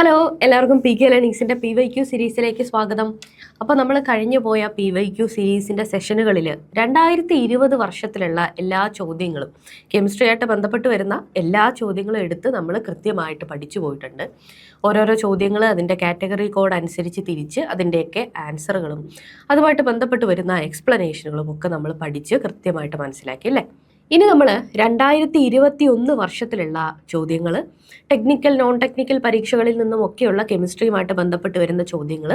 Hello, എല്ലാവർക്കും P K ലേണിങ്സിൻ്റെ PYQ സീരീസിലേക്ക് സ്വാഗതം. അപ്പോൾ നമ്മൾ കഴിഞ്ഞു പോയ PYQ സീരീസിൻ്റെ സെഷനുകളിൽ 2020 വർഷത്തിലുള്ള എല്ലാ ചോദ്യങ്ങളും കെമിസ്ട്രിയായിട്ട് ബന്ധപ്പെട്ട് വരുന്ന എല്ലാ ചോദ്യങ്ങളും എടുത്ത് നമ്മൾ കൃത്യമായിട്ട് പഠിച്ചു പോയിട്ടുണ്ട്. ഓരോരോ ചോദ്യങ്ങൾ അതിൻ്റെ കാറ്റഗറി കോഡ് അനുസരിച്ച് തിരിച്ച് അതിൻ്റെയൊക്കെ ആൻസറുകളും അതുമായിട്ട് ബന്ധപ്പെട്ട് വരുന്ന എക്സ്പ്ലനേഷനുകളും ഒക്കെ നമ്മൾ പഠിച്ച് കൃത്യമായിട്ട് മനസ്സിലാക്കി അല്ലേ. ഇനി നമ്മൾ 2021 വർഷത്തിലുള്ള ചോദ്യങ്ങൾ, ടെക്നിക്കൽ നോൺ ടെക്നിക്കൽ പരീക്ഷകളിൽ നിന്നും ഒക്കെയുള്ള കെമിസ്ട്രിയുമായിട്ട് ബന്ധപ്പെട്ട് വരുന്ന ചോദ്യങ്ങൾ,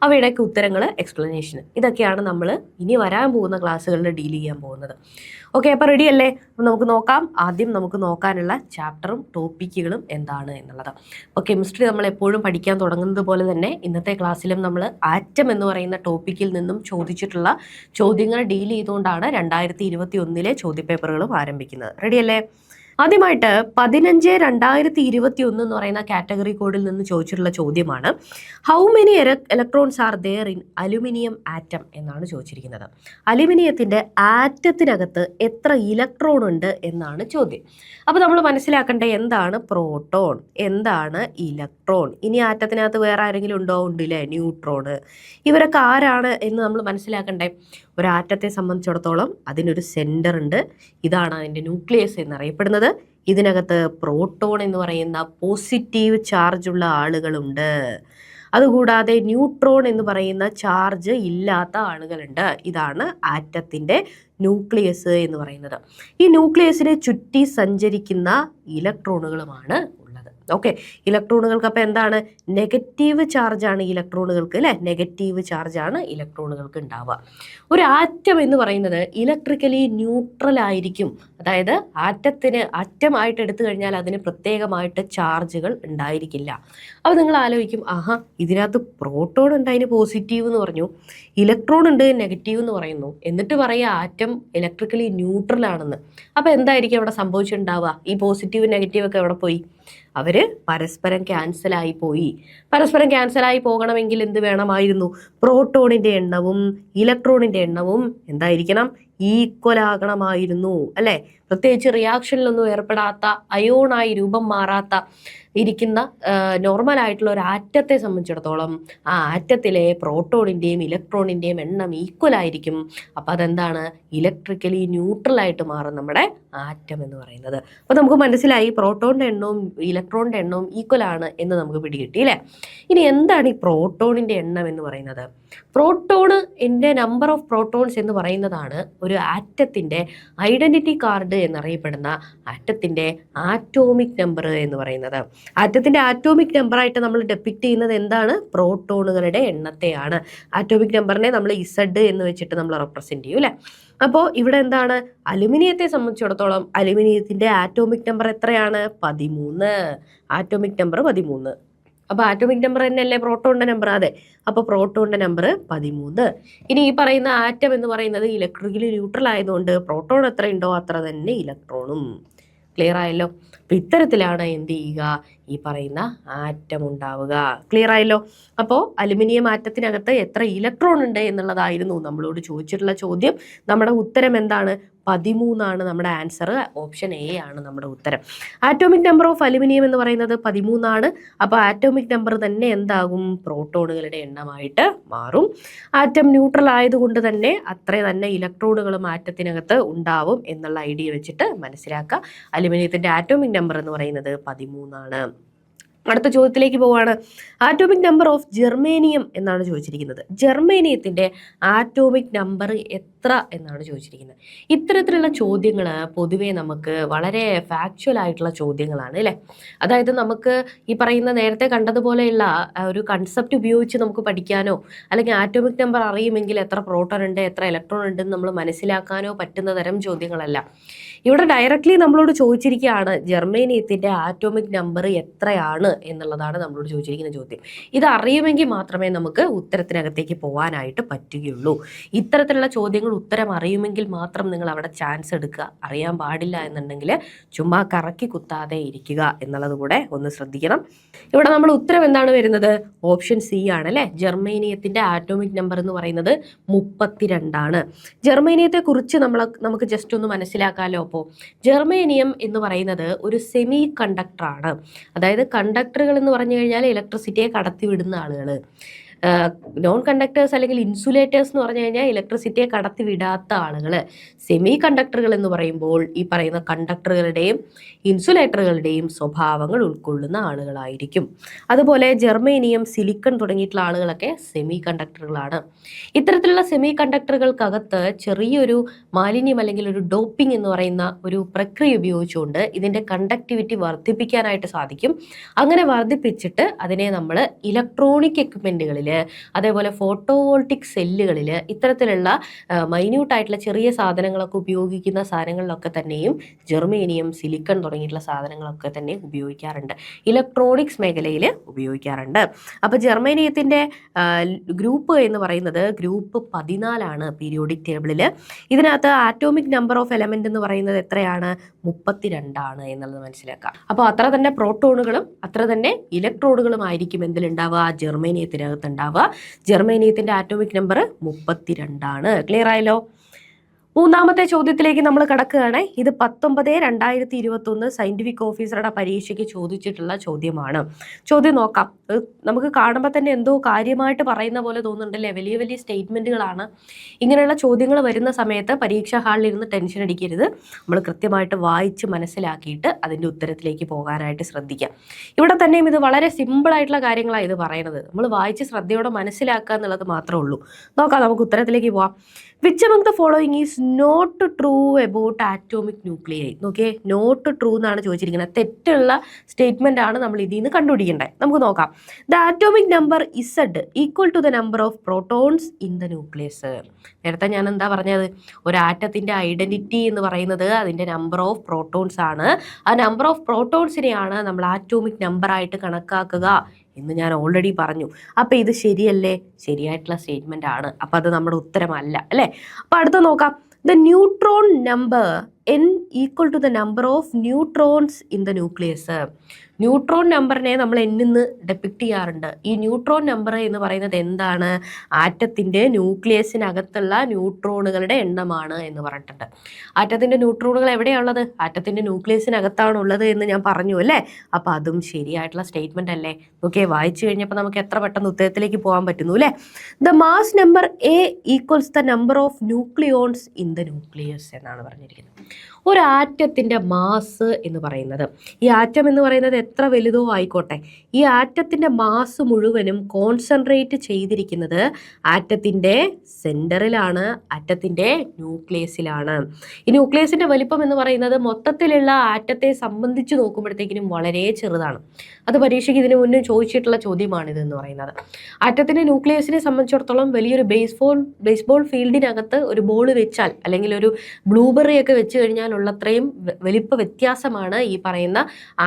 അവയുടെയൊക്കെ ഉത്തരങ്ങൾ, എക്സ്പ്ലനേഷൻ, ഇതൊക്കെയാണ് നമ്മൾ ഇനി വരാൻ പോകുന്ന ക്ലാസ്സുകളിൽ ഡീൽ ചെയ്യാൻ പോകുന്നത്. ഓക്കെ, അപ്പോൾ റെഡി അല്ലേ? നമുക്ക് നോക്കാം. ആദ്യം നമുക്ക് നോക്കാനുള്ള ചാപ്റ്ററും ടോപ്പിക്കുകളും എന്താണ് എന്നുള്ളത്. അപ്പോൾ കെമിസ്ട്രി നമ്മൾ എപ്പോഴും പഠിക്കാൻ തുടങ്ങുന്നത് പോലെ തന്നെ ഇന്നത്തെ ക്ലാസ്സിലും നമ്മൾ ആറ്റം എന്ന് പറയുന്ന ടോപ്പിക്കിൽ നിന്നും ചോദിച്ചിട്ടുള്ള ചോദ്യങ്ങൾ ഡീൽ ചെയ്തുകൊണ്ടാണ് 2021 ചോദ്യപേപ്പറുകളും ആരംഭിക്കുന്നത്. റെഡിയല്ലേ? ആദ്യമായിട്ട് 15/2021 എന്ന് പറയുന്ന കാറ്റഗറി കോഡിൽ നിന്ന് ചോദിച്ചിട്ടുള്ള ചോദ്യമാണ്, how many electrons are there in aluminium atom എന്നാണ് ചോദിച്ചിരിക്കുന്നത്. അലുമിനിയത്തിൻ്റെ ആറ്റത്തിനകത്ത് എത്ര ഇലക്ട്രോൺ ഉണ്ട് എന്നാണ് ചോദ്യം. അപ്പോൾ നമ്മൾ മനസ്സിലാക്കേണ്ട എന്താണ് പ്രോട്ടോൺ, എന്താണ് ഇലക്ട്രോൺ. ഇനി ആറ്റത്തിനകത്ത് വേറെ ആരെങ്കിലും ഉണ്ടോ? ഉണ്ടല്ലേ, ന്യൂട്രോണ്. ഇവരൊക്കെ ആരാണ് എന്ന് നമ്മൾ മനസ്സിലാക്കണ്ടേ. ഒരു ആറ്റത്തെ സംബന്ധിച്ചിടത്തോളം അതിനൊരു സെൻറ്റർ ഉണ്ട്. ഇതാണ് അതിൻ്റെ ന്യൂക്ലിയസ് എന്നറിയപ്പെടുന്നത്. ഇതിനകത്ത് പ്രോട്ടോൺ എന്ന് പറയുന്ന പോസിറ്റീവ് ചാർജുള്ള ആളുകളുണ്ട്. അതുകൂടാതെ ന്യൂട്രോൺ എന്ന് പറയുന്ന ചാർജ് ഇല്ലാത്ത ആളുകളുണ്ട്. ഇതാണ് ആറ്റത്തിൻ്റെ ന്യൂക്ലിയസ് എന്ന് പറയുന്നത്. ഈ ന്യൂക്ലിയസിനെ ചുറ്റി സഞ്ചരിക്കുന്ന ഇലക്ട്രോണുകളുമാണ് ഉള്ളത്. ഓക്കെ, ഇലക്ട്രോണുകൾക്ക് അപ്പോൾ എന്താണ്? നെഗറ്റീവ് ചാർജാണ് ഇലക്ട്രോണുകൾക്ക് അല്ലേ. നെഗറ്റീവ് ചാർജാണ് ഇലക്ട്രോണുകൾക്ക് ഉണ്ടാവുക. ഒരു ആറ്റം എന്ന് പറയുന്നത് ഇലക്ട്രിക്കലി ന്യൂട്രൽ ആയിരിക്കും. അതായത് ആറ്റമായിട്ട് എടുത്തു കഴിഞ്ഞാൽ അതിന് പ്രത്യേകമായിട്ട് ചാർജുകൾ ഉണ്ടായിരിക്കില്ല. അപ്പോൾ നിങ്ങൾ ആലോചിക്കും, ആഹാ, ഇതിനകത്ത് പ്രോട്ടോൺ ഉണ്ട്, അതിന് പോസിറ്റീവ് എന്ന് പറഞ്ഞു, ഇലക്ട്രോൺ ഉണ്ട്, നെഗറ്റീവ് എന്ന് പറയുന്നു, എന്നിട്ട് പറയുക ആറ്റം ഇലക്ട്രിക്കലി ന്യൂട്രൽ ആണെന്ന്. അപ്പോൾ എന്തായിരിക്കും അവിടെ സംഭവിച്ചിട്ടുണ്ടാവുക? ഈ പോസിറ്റീവ് നെഗറ്റീവ് ഒക്കെ എവിടെ പോയി? അവർ പരസ്പരം ക്യാൻസലായി പോയി. പരസ്പരം ക്യാൻസലായി പോകണമെങ്കിൽ എന്ത് വേണമായിരുന്നു? പ്രോട്ടോണിൻ്റെ എണ്ണവും ഇലക്ട്രോണിൻ്റെ എണ്ണവും എന്തായിരിക്കണം? ഈക്വൽ ആകണമായിരുന്നു അല്ലേ. പ്രത്യേകിച്ച് റിയാക്ഷനിലൊന്നും ഏർപ്പെടാത്ത, അയോണായി രൂപം മാറാത്ത ഇരിക്കുന്ന നോർമൽ ആയിട്ടുള്ള ഒരു ആറ്റത്തെ സംബന്ധിച്ചിടത്തോളം ആ ആറ്റത്തിലെ പ്രോട്ടോണിൻ്റെയും ഇലക്ട്രോണിൻ്റെയും എണ്ണം ഈക്വൽ ആയിരിക്കും. അപ്പം അതെന്താണ്? ഇലക്ട്രിക്കലി ന്യൂട്രൽ ആയിട്ട് മാറും നമ്മുടെ ആറ്റം എന്ന് പറയുന്നത്. അപ്പോൾ നമുക്ക് മനസ്സിലായി പ്രോട്ടോണിൻ്റെ എണ്ണവും ഇലക്ട്രോണിൻ്റെ എണ്ണവും ഈക്വൽ ആണ് എന്ന് നമുക്ക് പിടികിട്ടി അല്ലേ. ഇനി എന്താണ് ഈ പ്രോട്ടോണിൻ്റെ എണ്ണം എന്ന് പറയുന്നത്? പ്രോട്ടോണിൻ്റെ നമ്പർ ഓഫ് പ്രോട്ടോൺസ് എന്ന് പറയുന്നതാണ് ഒരു ആറ്റത്തിൻ്റെ ഐഡൻറ്റിറ്റി കാർഡ് എന്നറിയപ്പെടുന്ന ആറ്റത്തിൻ്റെ ആറ്റോമിക് നമ്പർ എന്ന് പറയുന്നത്. ആറ്റത്തിൻ്റെ ആറ്റോമിക് നമ്പറായിട്ട് നമ്മൾ ഡെപ്പിക്റ്റ് ചെയ്യുന്നത് എന്താണ്? പ്രോട്ടോണുകളുടെ എണ്ണത്തെയാണ്. ആറ്റോമിക് നമ്പറിനെ നമ്മൾ Z എന്ന് വെച്ചിട്ട് നമ്മൾ റെപ്രസെൻറ്റ് ചെയ്യും അല്ലേ. അപ്പോൾ ഇവിടെ എന്താണ്? അലുമിനിയത്തെ സംബന്ധിച്ചിടത്തോളം അലുമിനിയത്തിൻ്റെ ആറ്റോമിക് നമ്പർ എത്രയാണ്? 13. Atomic number 13. അപ്പോൾ ആറ്റോമിക് നമ്പർ തന്നെയല്ലേ പ്രോട്ടോണിൻ്റെ നമ്പർ? അതെ. അപ്പോൾ പ്രോട്ടോണിൻ്റെ നമ്പർ 13. ഇനി ഈ പറയുന്ന ആറ്റം എന്ന് പറയുന്നത് ഇലക്ട്രിക്കലി ന്യൂട്രൽ ആയതുകൊണ്ട് പ്രോട്ടോൺ എത്രയുണ്ടോ അത്ര തന്നെ ഇലക്ട്രോണും. ക്ലിയർ ആയല്ലോ? അപ്പം ഇത്തരത്തിലാണ് എന്ത് ചെയ്യുക? ഈ പറയുന്ന ആറ്റം ഉണ്ടാവുക. ക്ലിയർ ആയല്ലോ? അപ്പോൾ അലുമിനിയം ആറ്റത്തിനകത്ത് എത്ര ഇലക്ട്രോൺ ഉണ്ട് എന്നുള്ളതായിരുന്നു നമ്മളോട് ചോദിച്ചിട്ടുള്ള ചോദ്യം. നമ്മുടെ ഉത്തരം എന്താണ്? 13 നമ്മുടെ ആൻസർ. ഓപ്ഷൻ A ആണ് നമ്മുടെ ഉത്തരം. ആറ്റോമിക് നമ്പർ ഓഫ് അലുമിനിയം എന്ന് പറയുന്നത് 13. അപ്പോൾ ആറ്റോമിക് നമ്പർ തന്നെ എന്താകും? പ്രോട്ടോണുകളുടെ എണ്ണമായിട്ട് മാറും. ആറ്റം ന്യൂട്രൽ ആയതുകൊണ്ട് തന്നെ അത്ര തന്നെ ഇലക്ട്രോണുകളും ആറ്റത്തിനകത്ത് ഉണ്ടാവും എന്നുള്ള ഐഡിയ വെച്ചിട്ട് മനസ്സിലാക്കുക. അലുമിനിയത്തിൻ്റെ ആറ്റോമിക് നമ്പർ എന്ന് പറയുന്നത് 13. അടുത്ത ചോദ്യത്തിലേക്ക് പോവാണ്. ആറ്റോമിക് നമ്പർ ഓഫ് ജെർമേനിയം എന്നാണ് ചോദിച്ചിരിക്കുന്നത്. ജെർമേനിയത്തിൻ്റെ ആറ്റോമിക് നമ്പർ എത്ര എന്നാണ് ചോദിച്ചിരിക്കുന്നത്. ഇത്തരത്തിലുള്ള ചോദ്യങ്ങൾ പൊതുവേ നമുക്ക് വളരെ ഫാക്ച്വൽ ആയിട്ടുള്ള ചോദ്യങ്ങളാണ് അല്ലേ. അതായത് നമുക്ക് ഈ പറയുന്ന നേരത്തെ കണ്ടതുപോലെയുള്ള ഒരു കൺസെപ്റ്റ് ഉപയോഗിച്ച് നമുക്ക് പഠിക്കാനോ അല്ലെങ്കിൽ ആറ്റോമിക് നമ്പർ അറിയുമെങ്കിൽ എത്ര പ്രോട്ടോൺ ഉണ്ട് എത്ര ഇലക്ട്രോൺ ഉണ്ടെന്ന് നമ്മൾ മനസ്സിലാക്കാനോ പറ്റുന്ന തരം ചോദ്യങ്ങളല്ല. ഇവിടെ ഡയറക്റ്റ്ലി നമ്മളോട് ചോദിച്ചിരിക്കുകയാണ് ജെർമേനിയത്തിൻ്റെ ആറ്റോമിക് നമ്പർ എത്രയാണ് എന്നുള്ളതാണ് നമ്മളോട് ചോദിച്ചിരിക്കുന്ന ചോദ്യം. ഇത് അറിയുമെങ്കിൽ മാത്രമേ നമുക്ക് ഉത്തരത്തിനകത്തേക്ക് പോകാനായിട്ട് പറ്റുകയുള്ളൂ. ഇത്തരത്തിലുള്ള ചോദ്യങ്ങൾ ഉത്തരം അറിയുമെങ്കിൽ മാത്രം നിങ്ങൾ അവിടെ ചാൻസ് എടുക്കുക. അറിയാൻ പാടില്ല എന്നുണ്ടെങ്കിൽ ചുമ്മാ കറക്കി കുത്താതെ ഇരിക്കുക എന്നുള്ളത് കൂടെ ഒന്ന് ശ്രദ്ധിക്കണം. ഇവിടെ നമ്മൾ ഉത്തരം എന്താണ് വരുന്നത്? ഓപ്ഷൻ C ആണ് അല്ലേ. ജെർമേനിയത്തിൻ്റെ ആറ്റോമിക് നമ്പർ എന്ന് പറയുന്നത് 32. ജെർമേനിയത്തെ കുറിച്ച് നമുക്ക് ജസ്റ്റ് ഒന്ന് മനസ്സിലാക്കാമല്ലോ. അപ്പോൾ ജെർമേനിയം എന്ന് പറയുന്നത് ഒരു സെമി കണ്ടക്ടറാണ്. അതായത് കണ്ടക്ടറുകൾ എന്ന് പറഞ്ഞു കഴിഞ്ഞാൽ ഇലക്ട്രിസിറ്റിയെ കടത്തിവിടുന്ന ആളുകൾ. നോൺ കണ്ടക്ടേഴ്സ് അല്ലെങ്കിൽ ഇൻസുലേറ്റേഴ്സ് എന്ന് പറഞ്ഞു കഴിഞ്ഞാൽ ഇലക്ട്രിസിറ്റിയെ കടത്തി വിടാത്ത ആളുകൾ. സെമി കണ്ടക്ടറുകൾ എന്ന് പറയുമ്പോൾ ഈ പറയുന്ന കണ്ടക്ടറുകളുടെയും ഇൻസുലേറ്ററുകളുടെയും സ്വഭാവങ്ങൾ ഉൾക്കൊള്ളുന്ന ആളുകളായിരിക്കും. അതുപോലെ ജെർമേനിയം, സിലിക്കൺ തുടങ്ങിയിട്ടുള്ള ആളുകളൊക്കെ സെമി കണ്ടക്ടറുകളാണ്. ഇത്തരത്തിലുള്ള സെമി കണ്ടക്ടറുകൾക്കകത്ത് ചെറിയൊരു മാലിന്യം അല്ലെങ്കിൽ ഒരു ഡോപ്പിംഗ് എന്ന് പറയുന്ന ഒരു പ്രക്രിയ ഉപയോഗിച്ചുകൊണ്ട് ഇതിൻ്റെ കണ്ടക്ടിവിറ്റി വർദ്ധിപ്പിക്കാനായിട്ട് സാധിക്കും. അങ്ങനെ വർദ്ധിപ്പിച്ചിട്ട് അതിനെ നമ്മൾ ഇലക്ട്രോണിക് എക്യുപ്മെൻറ്റുകളിൽ, അതേപോലെ ഫോട്ടോവോൾട്ടിക് സെല്ലുകളിൽ, ഇത്തരത്തിലുള്ള മൈന്യൂട്ടായിട്ടുള്ള ചെറിയ സാധനങ്ങളൊക്കെ ഉപയോഗിക്കുന്ന സാധനങ്ങളിലൊക്കെ തന്നെയും ജെർമേനിയം, സിലിക്കൺ തുടങ്ങിയിട്ടുള്ള സാധനങ്ങളൊക്കെ തന്നെ ഉപയോഗിക്കാറുണ്ട്, ഇലക്ട്രോണിക്സ് മേഖലയിൽ ഉപയോഗിക്കാറുണ്ട്. അപ്പോൾ ജെർമേനിയത്തിൻ്റെ ഗ്രൂപ്പ് എന്ന് പറയുന്നത് ഗ്രൂപ്പ് 14 പീരിയോഡിക് ടേബിളിൽ. ഇതിനകത്ത് ആറ്റോമിക് നമ്പർ ഓഫ് എലമെന്റ് എന്ന് പറയുന്നത് എത്രയാണ്? 32 എന്നുള്ളത് മനസ്സിലാക്കാം. അപ്പോൾ അത്ര തന്നെ പ്രോട്ടോണുകളും അത്ര തന്നെ ഇലക്ട്രോണുകളും ആയിരിക്കും എന്തിലുണ്ടാവുക? ജെർമേനിയത്തിനകത്ത് ഉണ്ടാവുക. ജെർമേനിയത്തിന്റെ ആറ്റോമിക് നമ്പർ 32. ക്ലിയർ ആയല്ലോ? മൂന്നാമത്തെ ചോദ്യത്തിലേക്ക് നമ്മൾ കടക്കുകയാണ്. ഇത് 19/2021 സയന്റിഫിക് ഓഫീസറുടെ പരീക്ഷയ്ക്ക് ചോദിച്ചിട്ടുള്ള ചോദ്യമാണ്. ചോദ്യം നോക്കാം. നമുക്ക് കാണുമ്പോൾ തന്നെ എന്തോ കാര്യമായിട്ട് പറയുന്ന പോലെ തോന്നുന്നുണ്ടല്ലേ? വലിയ വലിയ സ്റ്റേറ്റ്മെന്റുകളാണ്. ഇങ്ങനെയുള്ള ചോദ്യങ്ങൾ വരുന്ന സമയത്ത് പരീക്ഷാ ഹാളിൽ ഇരുന്ന് ടെൻഷൻ അടിക്കരുത്. നമ്മൾ കൃത്യമായിട്ട് വായിച്ച് മനസ്സിലാക്കിയിട്ട് അതിൻ്റെ ഉത്തരത്തിലേക്ക് പോകാനായിട്ട് ശ്രദ്ധിക്കാം. ഇവിടെ തന്നെയും ഇത് വളരെ സിമ്പിളായിട്ടുള്ള കാര്യങ്ങളാണ് ഇത് പറയുന്നത്. നമ്മൾ വായിച്ച് ശ്രദ്ധയോടെ മനസ്സിലാക്കുക എന്നുള്ളത് മാത്രമേ ഉള്ളൂ. നോക്കാം, നമുക്ക് ഉത്തരത്തിലേക്ക് പോവാം. Which among the following is not true about atomic nuclei? നോക്കിയേ, നോട്ട് ട്രൂ എന്നാണ് ചോദിച്ചിരിക്കുന്നത്. തെറ്റുള്ള സ്റ്റേറ്റ്മെന്റ് ആണ് നമ്മൾ ഇതിൽ നിന്ന് കണ്ടുപിടിക്കേണ്ടത്. നമുക്ക് നോക്കാം. The atomic number Z equal to the number of protons in the nucleus. നേരത്തെ ഞാൻ എന്താ പറഞ്ഞത്? ഒരു ആറ്റത്തിന്റെ ഐഡന്റിറ്റി എന്ന് പറയുന്നത് അതിന്റെ നമ്പർ ഓഫ് പ്രോട്ടോൺസ് ആണ്. ആ നമ്പർ ഓഫ് പ്രോട്ടോൺസിനെയാണ് നമ്മൾ ആറ്റോമിക് നമ്പർ ആയിട്ട് കണക്കാക്കുക എന്ന് ഞാൻ ഓൾറെഡി പറഞ്ഞു. അപ്പം ഇത് ശരിയല്ലേ? ശരിയായിട്ടുള്ള സ്റ്റേറ്റ്മെന്റ് ആണ്. അപ്പം അത് നമ്മുടെ ഉത്തരമല്ല അല്ലേ? അപ്പം അടുത്ത നോക്കാം. The neutron number n equal to the number of neutrons in the nucleus. Neutron നമ്പറിനെ നമ്മൾ എന്നിന്ന് ഡെപ്പിക്റ്റ് ചെയ്യാറുണ്ട്. ഈ ന്യൂട്രോൺ നമ്പർ എന്ന് പറയുന്നത് എന്താണ്? ആറ്റത്തിൻ്റെ ന്യൂക്ലിയസിനകത്തുള്ള ന്യൂട്രോണുകളുടെ എണ്ണമാണ് എന്ന് പറഞ്ഞിട്ടുണ്ട്. ആറ്റത്തിൻ്റെ ന്യൂട്രോണുകൾ എവിടെയാണുള്ളത്? ആറ്റത്തിൻ്റെ ന്യൂക്ലിയസിനകത്താണുള്ളത് എന്ന് ഞാൻ പറഞ്ഞു അല്ലേ? അപ്പോൾ അതും ശരിയായിട്ടുള്ള സ്റ്റേറ്റ്മെന്റ് അല്ലേ? ഓക്കെ, വായിച്ചു കഴിഞ്ഞപ്പോൾ നമുക്ക് എത്ര പെട്ടെന്ന് ഉത്തരത്തിലേക്ക് പോകാൻ പറ്റുന്നു അല്ലേ? The mass number A equals the number of nucleons in the nucleus എന്നാണ് പറഞ്ഞിരിക്കുന്നത്. ഒരു ആറ്റത്തിൻ്റെ മാസ് എന്ന് പറയുന്നത്, ഈ ആറ്റം എന്ന് പറയുന്നത് എത്ര വലുതോ ആയിക്കോട്ടെ, ഈ ആറ്റത്തിൻ്റെ മാസ് മുഴുവനും കോൺസെൻട്രേറ്റ് ചെയ്തിരിക്കുന്നത് ആറ്റത്തിൻ്റെ സെൻറ്ററിലാണ്, ആറ്റത്തിൻ്റെ ന്യൂക്ലിയസിലാണ്. ഈ ന്യൂക്ലിയസിൻ്റെ വലിപ്പം എന്ന് പറയുന്നത് മൊത്തത്തിലുള്ള ആറ്റത്തെ സംബന്ധിച്ച് നോക്കുമ്പോഴത്തേക്കിനും വളരെ ചെറുതാണ്. അത് പരീക്ഷയ്ക്ക് ഇതിനു മുന്നേ ചോദിച്ചിട്ടുള്ള ചോദ്യമാണിതെന്ന് പറയുന്നത്. ആറ്റത്തിൻ്റെ ന്യൂക്ലിയസിനെ സംബന്ധിച്ചിടത്തോളം വലിയൊരു ബേസ്ബോൾ ഫീൽഡിനകത്ത് ഒരു ബോൾ വെച്ചാൽ അല്ലെങ്കിൽ ഒരു ബ്ലൂബെറി ഒക്കെ വെച്ച് കഴിഞ്ഞാൽ ഉള്ളത്രയും വലിപ്പ വ്യത്യാസമാണ് ഈ പറയുന്ന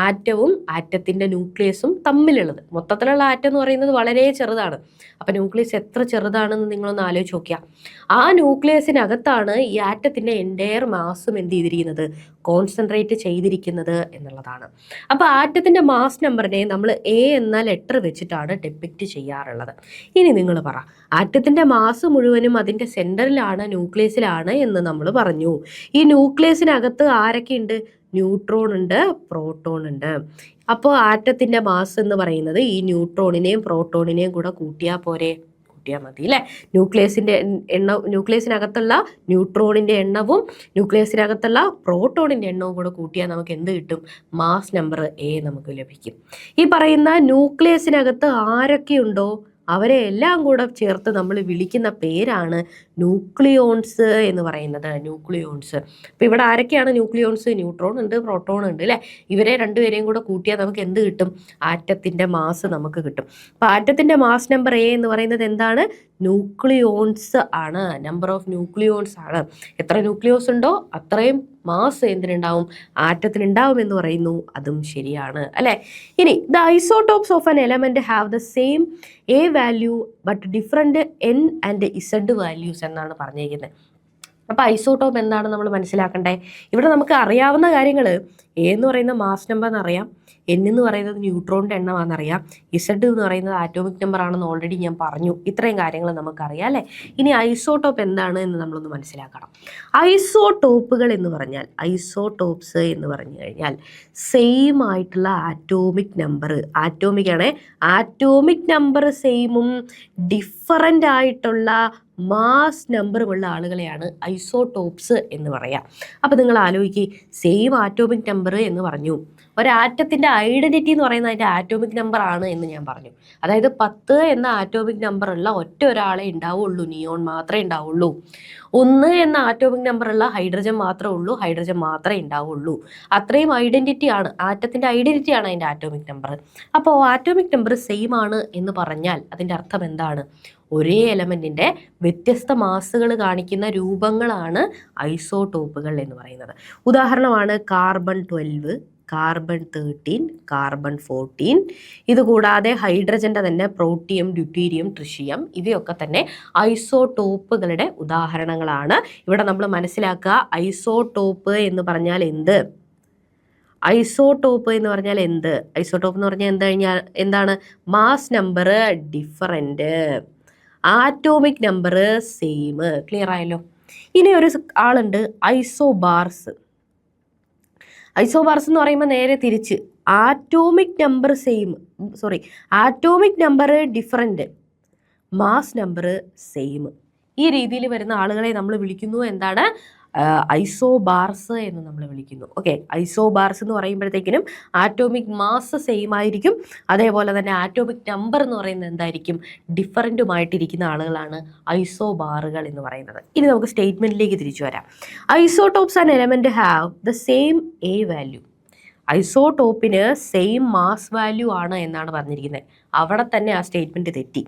ആറ്റവും ആറ്റത്തിൻ്റെ ന്യൂക്ലിയസും തമ്മിലുള്ളത്. മൊത്തത്തിലുള്ള ആറ്റം എന്ന് പറയുന്നത് വളരെ ചെറുതാണ്. അപ്പം ന്യൂക്ലിയസ് എത്ര ചെറുതാണെന്ന് നിങ്ങളൊന്ന് ആലോചിച്ച് നോക്കിയാൽ. ആ ന്യൂക്ലിയസിനകത്താണ് ഈ ആറ്റത്തിൻ്റെ എൻ്റയർ മാസും എന്ത് ചെയ്തിരിക്കുന്നത്? കോൺസെൻട്രേറ്റ് ചെയ്തിരിക്കുന്നത് എന്നുള്ളതാണ്. അപ്പോൾ ആറ്റത്തിൻ്റെ മാസ് നമ്പറിനെ നമ്മൾ A എന്ന ലെറ്റർ വെച്ചിട്ടാണ് ഡെപ്പിക്റ്റ് ചെയ്യാറുള്ളത്. ഇനി നിങ്ങൾ പറ, ആറ്റത്തിൻ്റെ മാസ് മുഴുവനും അതിൻ്റെ സെൻറ്ററിലാണ്, ന്യൂക്ലിയസിലാണ് എന്ന് നമ്മൾ പറഞ്ഞു. ഈ ന്യൂക്ലിയസിനകത്ത് ആരൊക്കെയുണ്ട്? ന്യൂട്രോൺ ഉണ്ട്, പ്രോട്ടോൺ ഉണ്ട്. അപ്പോൾ ആറ്റത്തിൻ്റെ മാസ് എന്ന് പറയുന്നത് ഈ ന്യൂട്രോണിനെയും പ്രോട്ടോണിനെയും കൂടെ കൂട്ടിയാൽ പോരെ? കൂട്ടിയാൽ മതി അല്ലേ? ന്യൂക്ലിയസിനകത്തുള്ള ന്യൂട്രോണിൻ്റെ എണ്ണവും ന്യൂക്ലിയസിനകത്തുള്ള പ്രോട്ടോണിൻ്റെ എണ്ണവും കൂടെ കൂട്ടിയാൽ നമുക്ക് എന്ത് കിട്ടും? മാസ് നമ്പർ A നമുക്ക് ലഭിക്കും. ഈ പറയുന്ന ന്യൂക്ലിയസിനകത്ത് ആരൊക്കെയുണ്ടോ അവരെ എല്ലാം കൂടെ ചേർത്ത് നമ്മൾ വിളിക്കുന്ന പേരാണ് ന്യൂക്ലിയോൺസ് എന്ന് പറയുന്നത്. ന്യൂക്ലിയോൺസ്. അപ്പോൾ ഇവിടെ ആരൊക്കെയാണ് ന്യൂക്ലിയോൺസ്? ന്യൂട്രോൺ ഉണ്ട്, പ്രോട്ടോൺ ഉണ്ട് അല്ലേ? ഇവരെ രണ്ടുപേരെയും കൂടെ കൂട്ടിയാൽ നമുക്ക് എന്ത് കിട്ടും? ആറ്റത്തിൻ്റെ മാസ് നമുക്ക് കിട്ടും. അപ്പോൾ ആറ്റത്തിൻ്റെ മാസ് നമ്പർ A എന്ന് പറയുന്നത് എന്താണ്? ന്യൂക്ലിയോൺസ് ആണ്. നമ്പർ ഓഫ് ന്യൂക്ലിയോൺസ് ആണ്. എത്ര ന്യൂക്ലിയോസ് ഉണ്ടോ അത്രയും മാസ് എന്തിനുണ്ടാവും? ആറ്റത്തിനുണ്ടാവും എന്ന് പറയുന്നു. അതും ശരിയാണ് അല്ലേ? ഇനി the isotopes of an element have the same A value but different N and Z values എന്നാണ് പറഞ്ഞിരിക്കുന്നത്. അപ്പോൾ ഐസോട്ടോപ്പ് എന്താണ് നമ്മൾ മനസ്സിലാക്കണ്ടേ? ഇവിടെ നമുക്ക് അറിയാവുന്ന കാര്യങ്ങൾ, എ എന്ന് പറയുന്ന മാസ് നമ്പർ എന്നറിയാം, എൻ എന്ന് പറയുന്നത് ന്യൂട്രോണിൻ്റെ എണ്ണമാണെന്നറിയാം, ഇസഡ് എന്ന് പറയുന്നത് ആറ്റോമിക് നമ്പർ ആണെന്ന് ഓൾറെഡി ഞാൻ പറഞ്ഞു. ഇത്രയും കാര്യങ്ങൾ നമുക്കറിയാം അല്ലേ? ഇനി ഐസോട്ടോപ്പ് എന്താണ് എന്ന് നമ്മളൊന്ന് മനസ്സിലാക്കണം. ഐസോട്ടോപ്പുകൾ എന്ന് പറഞ്ഞാൽ, ഐസോട്ടോപ്സ് എന്ന് പറഞ്ഞു കഴിഞ്ഞാൽ സെയിം ആയിട്ടുള്ള ആറ്റോമിക് നമ്പർ, ആറ്റോമിക് ആണേ, ആറ്റോമിക് നമ്പർ സെയിമും ഡിഫറൻ്റ് ആയിട്ടുള്ള മാസ് നമ്പറുമുള്ള ആളുകളെയാണ് ഐസോട്ടോപ്സ് എന്ന് പറയാം. അപ്പോൾ നിങ്ങൾ ആലോചിക്കുക, സെയിം ആറ്റോമിക് നമ്പർ എന്ന് പറഞ്ഞു, ഒരാറ്റത്തിൻ്റെ ഐഡൻറ്റിറ്റി എന്ന് പറയുന്നത് അതിൻ്റെ ആറ്റോമിക് നമ്പർ ആണ് എന്ന് ഞാൻ പറഞ്ഞു. അതായത് 10 എന്ന ആറ്റോമിക് നമ്പറുള്ള ഒറ്റ ഒരാളെ ഉണ്ടാവുള്ളൂ, നിയോൺ മാത്രമേ ഉണ്ടാവുള്ളൂ. 1 എന്ന ആറ്റോമിക് നമ്പറുള്ള ഹൈഡ്രജൻ മാത്രമേ ഉള്ളൂ, ഹൈഡ്രജൻ മാത്രമേ ഉണ്ടാവുള്ളൂ. അത്രയും ഐഡൻറ്റിറ്റിയാണ്, ആറ്റത്തിൻ്റെ ഐഡൻറ്റിറ്റിയാണ് അതിൻ്റെ ആറ്റോമിക് നമ്പർ. അപ്പോൾ ആറ്റോമിക് നമ്പർ സെയിം ആണ് എന്ന് പറഞ്ഞാൽ അതിൻ്റെ അർത്ഥം എന്താണ്? ഒരേ എലമെൻറ്റിൻ്റെ വ്യത്യസ്ത മാസുകൾ കാണിക്കുന്ന രൂപങ്ങളാണ് ഐസോട്ടോപ്പുകൾ എന്ന് പറയുന്നത്. ഉദാഹരണമാണ് കാർബൺ 12, കാർബൺ 13, കാർബൺ 14. ഇതുകൂടാതെ ഹൈഡ്രജൻ്റെ തന്നെ പ്രോട്ടിയം, ഡ്യൂട്ടീരിയം, ട്രിഷിയം, ഇവയൊക്കെ തന്നെ ഐസോട്ടോപ്പുകളുടെ ഉദാഹരണങ്ങളാണ്. ഇവിടെ നമ്മൾ മനസ്സിലാക്കുക, ഐസോട്ടോപ്പ് എന്ന് പറഞ്ഞാൽ എന്ത്? ഐസോട്ടോപ്പ് എന്ന് പറഞ്ഞാൽ എന്ത്? ഐസോട്ടോപ്പ് എന്ന് പറഞ്ഞാൽ എന്താണ്? Mass number different, atomic number same. Clear ആയല്ലോ? ഇനി ഒരു ആളുണ്ട് ഐസോബാർസ്. ഐസോബാർസ് എന്ന് പറയുമ്പോൾ നേരെ തിരിച്ച്, atomic number atomic number different, mass number same. ഈ രീതിയിൽ വരുന്ന ആളുകളെ നമ്മൾ വിളിക്കുന്നു എന്താണ്? ഐസോബാർസ് എന്ന് നമ്മൾ വിളിക്കുന്നു. ഓക്കെ, ഐസോബാർസ് എന്ന് പറയുമ്പോഴത്തേക്കിനും ആറ്റോമിക് മാസ് സെയിം ആയിരിക്കും, അതേപോലെ തന്നെ ആറ്റോമിക് നമ്പർ എന്ന് പറയുന്നത് എന്തായിരിക്കും? ഡിഫറൻറ്റുമായിട്ടിരിക്കുന്ന ആളുകളാണ് ഐസോബാറുകൾ എന്ന് പറയുന്നത്. ഇനി നമുക്ക് സ്റ്റേറ്റ്മെൻറ്റിലേക്ക് തിരിച്ചു വരാം. Isotopes and element have the same A value. ഐസോടോപ്പിന് സെയിം മാസ് വാല്യൂ ആണ് എന്നാണ് പറഞ്ഞിരിക്കുന്നത്. അവിടെ തന്നെ ആ സ്റ്റേറ്റ്മെൻറ്റ് തെറ്റി.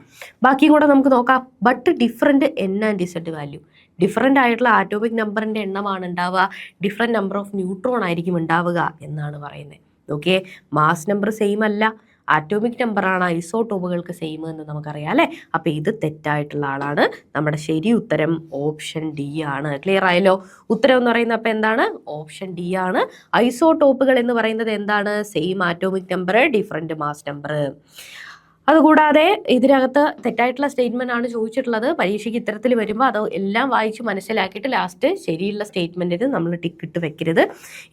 ബാക്കിയും കൂടെ നമുക്ക് നോക്കാം. But different N and Z value. Different ആയിട്ടുള്ള ആറ്റോമിക് നമ്പറിൻ്റെ എണ്ണമാണ് ഉണ്ടാവുക, ഡിഫറെൻറ്റ് നമ്പർ ഓഫ് ന്യൂട്രോൺ ആയിരിക്കും ഉണ്ടാവുക എന്നാണ് പറയുന്നത്. ഓക്കെ, മാസ് നമ്പർ സെയിം അല്ല, ആറ്റോമിക് നമ്പറാണ് ഐസോട്ടോപ്പുകൾക്ക് സെയിം എന്ന് നമുക്കറിയാം അല്ലേ? അപ്പോൾ ഇത് തെറ്റായിട്ടുള്ള ആളാണ്. നമ്മുടെ ശരി ഉത്തരം ഓപ്ഷൻ ഡി ആണ്. ക്ലിയർ ആയല്ലോ? ഉത്തരം എന്ന് പറയുന്നത് അപ്പോൾ എന്താണ്? ഓപ്ഷൻ ഡി ആണ്. ഐസോട്ടോപ്പുകൾ എന്ന് പറയുന്നത് എന്താണ്? Same atomic number, different mass number. അതുകൂടാതെ ഇതിനകത്ത് തെറ്റായിട്ടുള്ള സ്റ്റേറ്റ്മെൻ്റ് ആണ് ചോദിച്ചിട്ടുള്ളത്. പരീക്ഷയ്ക്ക് ഇത്തരത്തിൽ വരുമ്പോൾ അത് എല്ലാം വായിച്ച് മനസ്സിലാക്കിയിട്ട് ലാസ്റ്റ് ശരിയുള്ള സ്റ്റേറ്റ്മെൻറ്റിന് നമ്മൾ ടിക്ക് ഇട്ട് വെക്കരുത്.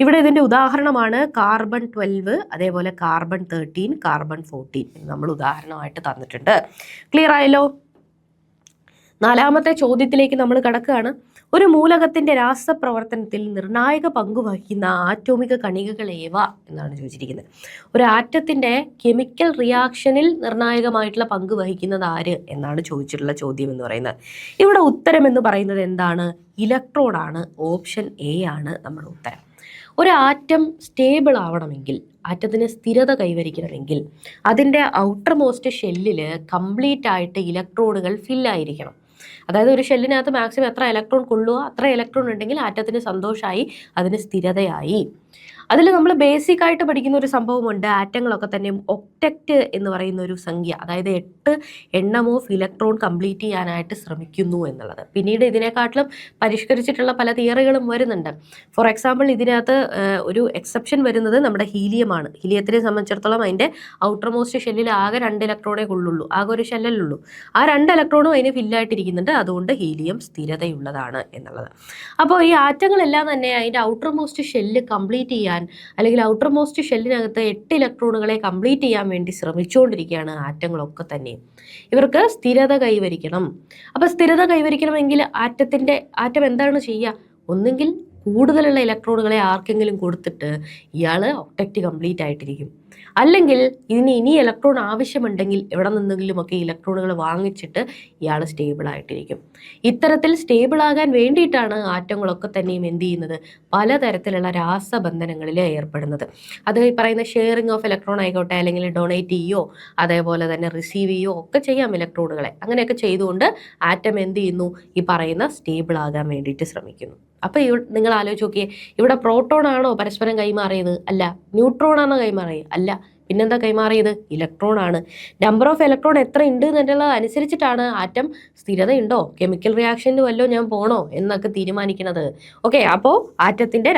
ഇവിടെ ഇതിൻ്റെ ഉദാഹരണമാണ് കാർബൺ 12, അതേപോലെ കാർബൺ 13, കാർബൺ 14 നമ്മൾ ഉദാഹരണമായിട്ട് തന്നിട്ടുണ്ട്. ക്ലിയർ ആയല്ലോ? 4ാമത്തെ ചോദ്യത്തിലേക്ക് നമ്മൾ കടക്കുകയാണ്. ഒരു മൂലകത്തിന്റെ രാസപ്രവർത്തനത്തിൽ നിർണായക പങ്കുവഹിക്കുന്ന ആറ്റോമിക കണികകൾ ഏവ എന്നാണ് ചോദിച്ചിരിക്കുന്നത്. ഒരു ആറ്റത്തിന്റെ കെമിക്കൽ റിയാക്ഷനിൽ നിർണായകമായിട്ടുള്ള പങ്ക് വഹിക്കുന്നത് ആര് എന്നാണ് ചോദിച്ചിട്ടുള്ള ചോദ്യം എന്ന് പറയുന്നത്. ഇവിടെ ഉത്തരം എന്ന് പറയുന്നത് എന്താണ്? ഇലക്ട്രോൺ ആണ്. ഓപ്ഷൻ എ ആണ് നമ്മുടെ ഉത്തരം. ഒരു ആറ്റം സ്റ്റേബിൾ ആവണമെങ്കിൽ, ആറ്റത്തിന് സ്ഥിരത കൈവരിക്കണമെങ്കിൽ അതിൻ്റെ ഔട്ടർ മോസ്റ്റ് ഷെല്ലിൽ കംപ്ലീറ്റ് ആയിട്ട് ഇലക്ട്രോണുകൾ ഫില്ലായിരിക്കണം. അതായത് ഒരു ഷെല്ലിനകത്ത് മാക്സിമം എത്ര ഇലക്ട്രോൺ കൊള്ളുക അത്ര ഇലക്ട്രോൺ ഉണ്ടെങ്കിൽ ആറ്റത്തിന് സന്തോഷമായി, അതിന് സ്ഥിരതയായി. അതിൽ നമ്മൾ ബേസിക് ആയിട്ട് പഠിക്കുന്ന ഒരു സംഭവമുണ്ട്. ആറ്റങ്ങളൊക്കെ തന്നെ ഒക്ടക്റ്റ് എന്ന് പറയുന്ന ഒരു സംഖ്യ, അതായത് 8 എണ്ണം ഓഫ് ഇലക്ട്രോൺ കംപ്ലീറ്റ് ചെയ്യാനായിട്ട് ശ്രമിക്കുന്നു എന്നുള്ളത്. പിന്നീട് ഇതിനെക്കാട്ടിലും പരിഷ്കരിച്ചിട്ടുള്ള പല തിയറികളും വരുന്നുണ്ട്. ഫോർ എക്സാമ്പിൾ ഇതിനകത്ത് ഒരു എക്സെപ്ഷൻ വരുന്നത് നമ്മുടെ ഹീലിയമാണ്. ഹീലിയത്തിനെ സംബന്ധിച്ചിടത്തോളം അതിൻ്റെ ഔട്ടർ മോസ്റ്റ് ഷെല്ലിൽ ആകെ 2 ഇലക്ട്രോണേ കൊള്ളുള്ളൂ, ആകെ ഒരു ഷെല്ലല്ലുള്ളൂ. ആ 2 ഇലക്ട്രോണും അതിന് ഫില്ലായിട്ടിരിക്കുന്നുണ്ട്. അതുകൊണ്ട് ഹീലിയം സ്ഥിരതയുള്ളതാണ് എന്നുള്ളത്. അപ്പോൾ ഈ ആറ്റങ്ങളെല്ലാം തന്നെ അതിൻ്റെ ഔട്ടർ മോസ്റ്റ് ഷെല്ല് കംപ്ലീറ്റ് ചെയ്യാൻ, അല്ലെങ്കിൽ ഔട്ടർ മോസ്റ്റ് ഷെല്ലിനകത്ത് 8 ഇലക്ട്രോണുകളെ കംപ്ലീറ്റ് ചെയ്യാൻ വേണ്ടി ശ്രമിച്ചുകൊണ്ടിരിക്കുകയാണ് ആറ്റങ്ങളൊക്കെ തന്നെ. ഇവർക്ക് സ്ഥിരത കൈവരിക്കണം. അപ്പോൾ സ്ഥിരത കൈവരിക്കണമെങ്കിൽ ആറ്റം എന്താണ് ചെയ്യുക? ഒന്നുകിൽ കൂടുതലുള്ള ഇലക്ട്രോണുകളെ ആർക്കെങ്കിലും കൊടുത്തിട്ട് ഇയാൾ ഒക്ടക്റ്റ് കംപ്ലീറ്റ് ആയിട്ടിരിക്കും, അല്ലെങ്കിൽ ഇനി ഇലക്ട്രോൺ ആവശ്യമുണ്ടെങ്കിൽ എവിടെ നിന്നെങ്കിലുമൊക്കെ ഇലക്ട്രോണുകൾ വാങ്ങിച്ചിട്ട് ഇയാൾ സ്റ്റേബിൾ ആയിട്ടിരിക്കും. ഇത്തരത്തിൽ സ്റ്റേബിൾ ആകാൻ വേണ്ടിയിട്ടാണ് ആറ്റങ്ങളൊക്കെ തന്നെയും എന്ത് ചെയ്യുന്നത്? പലതരത്തിലുള്ള രാസബന്ധനങ്ങളിൽ ഏർപ്പെടുന്നത്. അത് ഈ പറയുന്ന ഷെയറിങ് ഓഫ് ഇലക്ട്രോൺ ആയിക്കോട്ടെ, അല്ലെങ്കിൽ ഡൊണേറ്റ് ചെയ്യോ അതേപോലെ തന്നെ റിസീവ് ചെയ്യോ ഒക്കെ ചെയ്യാം ഇലക്ട്രോണുകളെ. അങ്ങനെയൊക്കെ ചെയ്തുകൊണ്ട് ആറ്റം എന്ത് ചെയ്യുന്നു? ഈ പറയുന്ന സ്റ്റേബിൾ ആകാൻ വേണ്ടിയിട്ട് ശ്രമിക്കുന്നു. അപ്പോൾ നിങ്ങൾ ആലോചിച്ച് നോക്കിയേ, ഇവിടെ പ്രോട്ടോൺ ആണോ പരസ്പരം കൈമാറിയത്? അല്ല. ന്യൂട്രോൺ ആണോ കൈമാറിയത്? അല്ല. പിന്നെന്താ കൈമാറിയത്? ഇലക്ട്രോൺ ആണ്. നമ്പർ ഓഫ് ഇലക്ട്രോൺ എത്ര ഉണ്ട് എന്നുള്ളത് അനുസരിച്ചിട്ടാണ് ആറ്റം സ്ഥിരതയുണ്ടോ, കെമിക്കൽ റിയാക്ഷന് വല്ലോ ഞാൻ പോണോ എന്നൊക്കെ തീരുമാനിക്കുന്നത്. ഓക്കെ, അപ്പോൾ ആറ്റത്തിന്റെ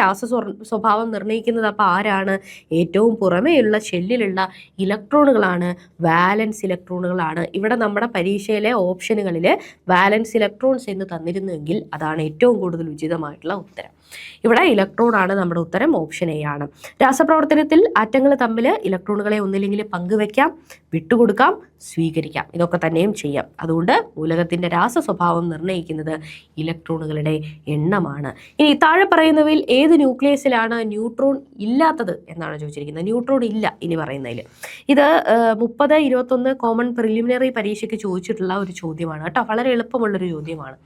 സ്വഭാവം നിർണ്ണയിക്കുന്നത് അപ്പോൾ ആരാണ്? ഏറ്റവും പുറമേയുള്ള ഷെല്ലിലുള്ള ഇലക്ട്രോണുകളാണ്, വാലൻസ് ഇലക്ട്രോണുകളാണ്. ഇവിടെ നമ്മുടെ പരീക്ഷയിലെ ഓപ്ഷനുകളിൽ വാലൻസ് ഇലക്ട്രോൺസ് എന്ന് തന്നിരുന്നുവെങ്കിൽ അതാണ് ഏറ്റവും കൂടുതൽ ഉചിതമായിട്ടുള്ള ഉത്തരം. ഇവിടെ ഇലക്ട്രോൺ ആണ് നമ്മുടെ ഉത്തരം, ഓപ്ഷൻ എ ആണ്. രാസപ്രവർത്തനത്തിൽ ആറ്റങ്ങൾ തമ്മിൽ ഇലക്ട്രോണുകളെ ഒന്നില്ലെങ്കിൽ പങ്കുവെക്കാം, വിട്ടുകൊടുക്കാം, സ്വീകരിക്കാം, ഇതൊക്കെ തന്നെയും ചെയ്യാം. അതുകൊണ്ട് മൂലകത്തിന്റെ രാസ സ്വഭാവം നിർണ്ണയിക്കുന്നത് ഇലക്ട്രോണുകളുടെ എണ്ണമാണ്. ഇനി താഴെ പറയുന്നവയിൽ ഏത് ന്യൂക്ലിയസിലാണ് ന്യൂട്രോൺ ഇല്ലാത്തത് എന്നാണ് ചോദിച്ചിരിക്കുന്നത്. ന്യൂട്രോൺ ഇല്ല ഇനി പറയുന്നതിൽ. ഇത് 30, 21 കോമൺ പ്രിലിമിനറി പരീക്ഷയ്ക്ക് ചോദിച്ചിട്ടുള്ള ഒരു ചോദ്യമാണ് കേട്ടോ. വളരെ എളുപ്പമുള്ളൊരു ചോദ്യമാണ്.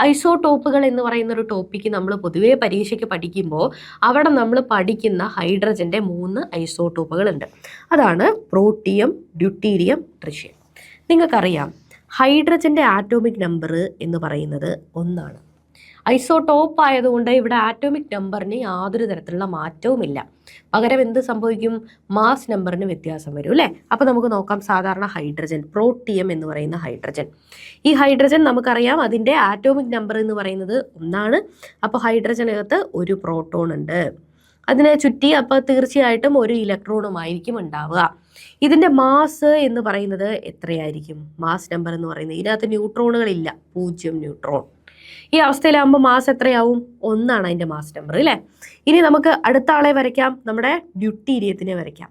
ഐസോടോപ്പുകൾ എന്ന് പറയുന്ന ഒരു ടോപ്പിക്ക് നമ്മൾ പൊതുവേ പരീക്ഷയ്ക്ക് പഠിക്കുമ്പോൾ അവിടെ നമ്മൾ പഠിക്കുന്ന ഹൈഡ്രജന്റെ 3 ഐസോടോപ്പുകൾ ഉണ്ട്. അതാണ് പ്രോട്ടിയം, ഡ്യൂട്ടീരിയം, ട്രിഷ്യം. നിങ്ങൾക്കറിയാം ഹൈഡ്രജന്റെ ആറ്റോമിക് നമ്പർ എന്ന് പറയുന്നത് 1 ആണ്. ഐസോടോപ്പ് ആയതുകൊണ്ട് ഇവിടെ ആറ്റോമിക് നമ്പറിന് യാതൊരു തരത്തിലുള്ള മാറ്റവുമില്ല. പകരം എന്ത് സംഭവിക്കും? മാസ് നമ്പറിന് വ്യത്യാസം വരും അല്ലേ? അപ്പോൾ നമുക്ക് നോക്കാം. സാധാരണ ഹൈഡ്രജൻ, പ്രോട്ടിയം എന്ന് പറയുന്ന ഹൈഡ്രജൻ, ഈ ഹൈഡ്രജൻ നമുക്കറിയാം അതിൻ്റെ ആറ്റോമിക് നമ്പർ എന്ന് പറയുന്നത് 1 ആണ്. അപ്പോൾ ഹൈഡ്രജനകത്ത് ഒരു പ്രോട്ടോൺ ഉണ്ട്, അതിനെ ചുറ്റി അപ്പോൾ തീർച്ചയായിട്ടും ഒരു ഇലക്ട്രോണുമായിരിക്കും ഉണ്ടാവുക. ഇതിൻ്റെ മാസ് എന്ന് പറയുന്നത് എത്രയായിരിക്കും? മാസ് നമ്പർ എന്ന് പറയുന്നത്, ഇതിനകത്ത് ന്യൂട്രോണുകളില്ല, 0 ന്യൂട്രോൺ. ഈ അവസ്ഥയിലാകുമ്പോൾ മാസ് എത്രയാവും? 1 ആണ് അതിൻ്റെ മാസ് നമ്പർ അല്ലേ? ഇനി നമുക്ക് അടുത്ത ആളെ വരയ്ക്കാം, നമ്മുടെ ഡ്യൂട്ടീരിയത്തിനെ വരയ്ക്കാം.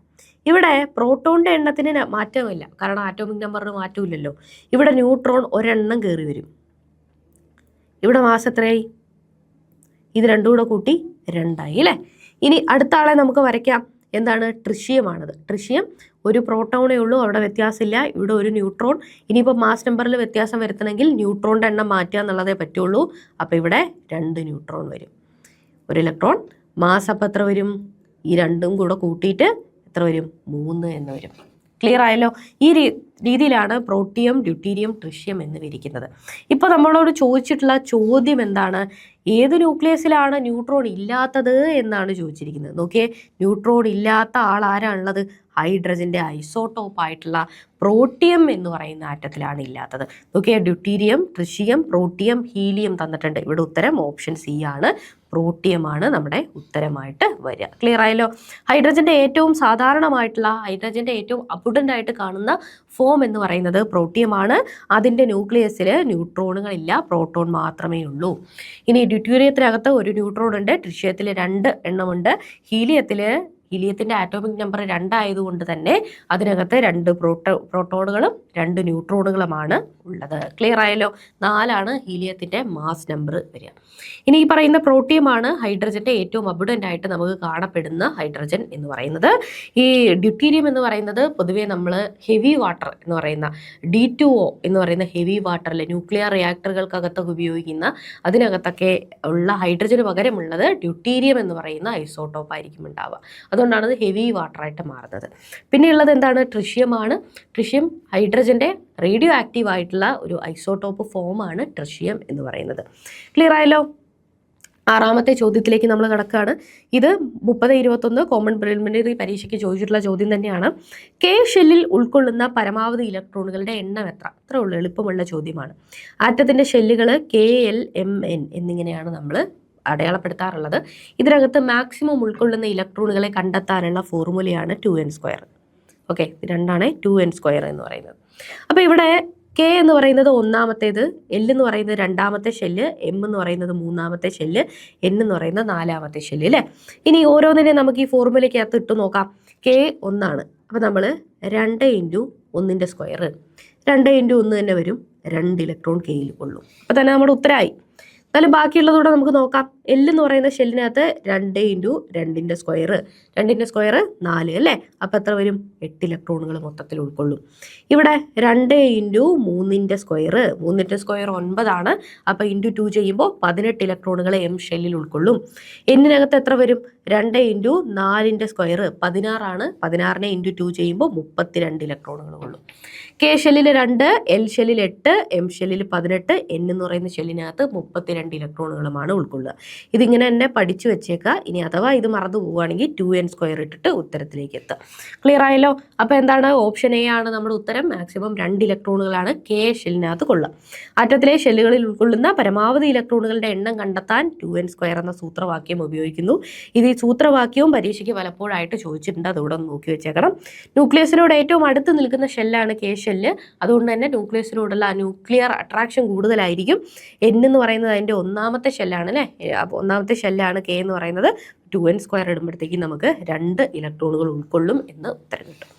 ഇവിടെ പ്രോട്ടോണിൻ്റെ എണ്ണത്തിന് മാറ്റമില്ല, കാരണം ആറ്റോമിക് നമ്പറിന് മാറ്റമില്ലല്ലോ. ഇവിടെ ന്യൂട്രോൺ ഒരെണ്ണം കയറി വരും. ഇവിടെ മാസ് എത്രയായി? ഇത് രണ്ടും കൂടെ കൂട്ടി 2 ആയി അല്ലേ? ഇനി അടുത്ത ആളെ നമുക്ക് വരയ്ക്കാം. എന്താണ്? ട്രിഷ്യമാണത്. ട്രിഷ്യം ഒരു പ്രോട്ടോണേ ഉള്ളൂ, അവിടെ വ്യത്യാസമില്ല. ഇവിടെ ഒരു ന്യൂട്രോൺ. ഇനിയിപ്പോൾ മാസ് നമ്പറിൽ വ്യത്യാസം വരുത്തണമെങ്കിൽ ന്യൂട്രോണിൻ്റെ എണ്ണം മാറ്റുക എന്നുള്ളതേ പറ്റുള്ളൂ. അപ്പോൾ ഇവിടെ 2 ന്യൂട്രോൺ വരും, ഒരു ഇലക്ട്രോൺ. മാസ് അപ്പോൾ എത്ര വരും? ഈ രണ്ടും കൂടെ കൂട്ടിയിട്ട് എത്ര വരും? 3 എന്ന് വരും. ക്ലിയർ ആയല്ലോ? ഈ രീതിയിലാണ് പ്രോട്ടിയം, ഡ്യൂട്ടീരിയം, ട്രിഷ്യം എന്ന് വിരിക്കുന്നത്. ഇപ്പോൾ നമ്മളോട് ചോദിച്ചിട്ടുള്ള ചോദ്യം എന്താണ്? ഏത് ന്യൂക്ലിയസിലാണ് ന്യൂട്രോൺ ഇല്ലാത്തത് എന്നാണ് ചോദിച്ചിരിക്കുന്നത്. നോക്കിയേ, ന്യൂട്രോൺ ഇല്ലാത്ത ആൾ ആരാണുള്ളത്? ഹൈഡ്രജൻ്റെ ഐസോടോപ്പ് ആയിട്ടുള്ള പ്രോട്ടിയം എന്ന് പറയുന്ന ആറ്റത്തിലാണ് ഇല്ലാത്തത്. നോക്കിയേ, ഡ്യൂട്ടീരിയം, ട്രിഷ്യം, പ്രോട്ടിയം, ഹീലിയം തന്നിട്ടുണ്ട്. ഇവിടെ ഉത്തരം ഓപ്ഷൻ സി ആണ്, പ്രോട്ടിയമാണ് നമ്മുടെ ഉത്തരമായിട്ട് വരിക. ക്ലിയർ ആയല്ലോ? ഹൈഡ്രജൻ്റെ ഏറ്റവും സാധാരണമായിട്ടുള്ള, ഹൈഡ്രജൻ്റെ ഏറ്റവും അബുഡൻ്റ് ആയിട്ട് കാണുന്ന ഫോം എന്ന് പറയുന്നത് പ്രോട്ടിയമാണ്. അതിൻ്റെ ന്യൂക്ലിയസിൽ ന്യൂട്രോണുകളില്ല, പ്രോട്ടോൺ മാത്രമേ ഉള്ളൂ. ഇനി ഡ്യൂട്ടീരിയത്തിനകത്ത് ഒരു ന്യൂട്രോൺ ഉണ്ട്, ട്രിഷ്യത്തിൽ 2 എണ്ണമുണ്ട്, ഹീലിയത്തിൻ്റെ ആറ്റോമിക് നമ്പർ 2 ആയതുകൊണ്ട് തന്നെ അതിനകത്ത് 2 പ്രോട്ടോണുകളും 2 ന്യൂട്രോണുകളുമാണ് ഉള്ളത്. ക്ലിയർ ആയല്ലോ? 4 ആണ് ഹീലിയത്തിൻ്റെ മാസ് നമ്പർ വരിക. ഇനി ഈ പറയുന്ന പ്രോട്ടിയമാണ് ഹൈഡ്രജൻ്റെ ഏറ്റവും അബുഡൻ്റ് ആയിട്ട് നമുക്ക് കാണപ്പെടുന്ന ഹൈഡ്രജൻ എന്ന് പറയുന്നത്. ഈ ഡ്യൂട്ടീരിയം എന്ന് പറയുന്നത് പൊതുവേ നമ്മൾ ഹെവി വാട്ടർ എന്ന് പറയുന്ന D2O എന്ന് പറയുന്ന ഹെവി വാട്ടറിൽ ന്യൂക്ലിയർ റിയാക്ടറുകൾക്കകത്തൊക്കെ ഉപയോഗിക്കുന്ന അതിനകത്തൊക്കെ ഉള്ള ഹൈഡ്രജന് പകരമുള്ളത് ഡ്യൂട്ടീരിയം എന്ന് പറയുന്ന ഐസോട്ടോപ്പ് ആയിരിക്കും ഉണ്ടാവുക. അതുകൊണ്ടാണ് അത് ഹെവി വാട്ടറായിട്ട് മാറുന്നത്. പിന്നെയുള്ളത് എന്താണ്? ട്രിഷ്യമാണ്. ട്രിഷ്യം ഹൈഡ്രജൻ്റെ റേഡിയോ ആക്റ്റീവ് ആയിട്ടുള്ള ഒരു ഐസോട്ടോപ്പ് ഫോമാണ് ട്രിഷ്യം എന്ന് പറയുന്നത്. ക്ലിയർ ആയല്ലോ? 6ാമത്തെ ചോദ്യത്തിലേക്ക് നമ്മൾ കിടക്കുകയാണ്. ഇത് 30, 21 കോമൺ പ്രിലിമിനറി പരീക്ഷയ്ക്ക് ചോദിച്ചിട്ടുള്ള ചോദ്യം തന്നെയാണ്. കെ ഷെല്ലിൽ ഉൾക്കൊള്ളുന്ന പരമാവധി ഇലക്ട്രോണുകളുടെ എണ്ണം എത്ര? അത്രേ ഉള്ളൂ, എളുപ്പമുള്ള ചോദ്യമാണ്. ആറ്റത്തിൻ്റെ ഷെല്ലുകൾ KLMN എന്നിങ്ങനെയാണ് നമ്മൾ അടയാളപ്പെടുത്താറുള്ളത്. ഇതിനകത്ത് മാക്സിമം ഉൾക്കൊള്ളുന്ന ഇലക്ട്രോണുകളെ കണ്ടെത്താനുള്ള ഫോർമുലയാണ് 2n². ഓക്കെ, രണ്ടാണ് 2n² എന്ന് പറയുന്നത്. അപ്പോൾ ഇവിടെ K എന്ന് പറയുന്നത് 1ാമത്തേത്, L എന്ന് പറയുന്നത് 2ാമത്തെ ഷെല്ല്, M എന്ന് പറയുന്നത് 3ാമത്തെ ഷെല്ല്, N എന്ന് പറയുന്നത് 4ാമത്തെ ഷെല്ല് അല്ലേ? ഇനി ഓരോന്നിനെ നമുക്ക് ഈ ഫോർമുലയ്ക്കകത്ത് ഇട്ട് നോക്കാം. K 1 ആണ്. അപ്പോൾ നമ്മൾ 2 × 1² 2 × 1 തന്നെ വരും, 2 ഇലക്ട്രോൺ Kയിൽ കൊള്ളും. അപ്പോൾ തന്നെ നമ്മുടെ ഉത്തരമായി. എന്നാലും ബാക്കിയുള്ളതൂടെ നമുക്ക് നോക്കാം. L എന്ന് പറയുന്ന ഷെല്ലിനകത്ത് 2 × 2² 2² 4 അല്ലേ? അപ്പോൾ എത്ര വരും? 8 ഇലക്ട്രോണുകൾ മൊത്തത്തിൽ ഉൾക്കൊള്ളും. ഇവിടെ 2 × 3² 9 ആണ്. അപ്പോൾ × 2 ചെയ്യുമ്പോൾ 18 ഇലക്ട്രോണുകൾ M ഷെല്ലിൽ ഉൾക്കൊള്ളും. Nനകത്ത് എത്ര വരും? 2 × 4² 16 ആണ്. 16നെ × 2 ചെയ്യുമ്പോൾ 32 ഇലക്ട്രോണുകൾ കൊള്ളും. K ഷെല്ലിൽ 2, L ഷെല്ലിൽ 8, M ഷെല്ലിൽ 18, N എന്ന് പറയുന്ന ഷെല്ലിനകത്ത് 32 ഇലക്ട്രോണുകളുമാണ് ഉൾക്കൊള്ളുക. ഇതിങ്ങനെ തന്നെ പഠിച്ചു വെച്ചേക്കുക. ഇനി അഥവാ ഇത് മറന്നു പോവുകയാണെങ്കിൽ 2n² ഇട്ടിട്ട് ഉത്തരത്തിലേക്ക് എത്തുക. ക്ലിയർ ആയല്ലോ? അപ്പോൾ എന്താണ്, ഓപ്ഷൻ എ ആണ് നമ്മുടെ ഉത്തരം. മാക്സിമം 2 ഇലക്ട്രോണുകളാണ് K ഷെല്ലിനകത്ത് കൊള്ളുക. ആറ്റത്തിലെ ഷെല്ലുകളിൽ ഉൾക്കൊള്ളുന്ന പരമാവധി ഇലക്ട്രോണുകളുടെ എണ്ണം കണ്ടെത്താൻ 2n² എന്ന സൂത്രവാക്യം ഉപയോഗിക്കുന്നു. ഇത് ഈ സൂത്രവാക്യവും പരീക്ഷയ്ക്ക് പലപ്പോഴായിട്ട് ചോദിച്ചിട്ടുണ്ട്. അതുകൂടെ ഒന്ന് നോക്കി വെച്ചേക്കണം. ന്യൂക്ലിയസിനോട് ഏറ്റവും അടുത്ത് നിൽക്കുന്ന ഷെല്ലാണ് K ഷെല്ല്. അതുകൊണ്ട് തന്നെ ന്യൂക്ലിയസിനോടുള്ള ന്യൂക്ലിയർ അട്രാക്ഷൻ കൂടുതലായിരിക്കും. N എന്ന് പറയുന്നത് അതിൻ്റെ ഒന്നാമത്തെ ഷെല്ലാണ് അല്ലേ. അപ്പോൾ ഒന്നാമത്തെ ഷെല്ലാണ് K എന്ന് പറയുന്നത്. 2n² ഇടുമ്പോഴത്തേക്കും നമുക്ക് 2 ഇലക്ട്രോണുകൾ ഉൾക്കൊള്ളും എന്ന് ഉത്തരം കിട്ടും.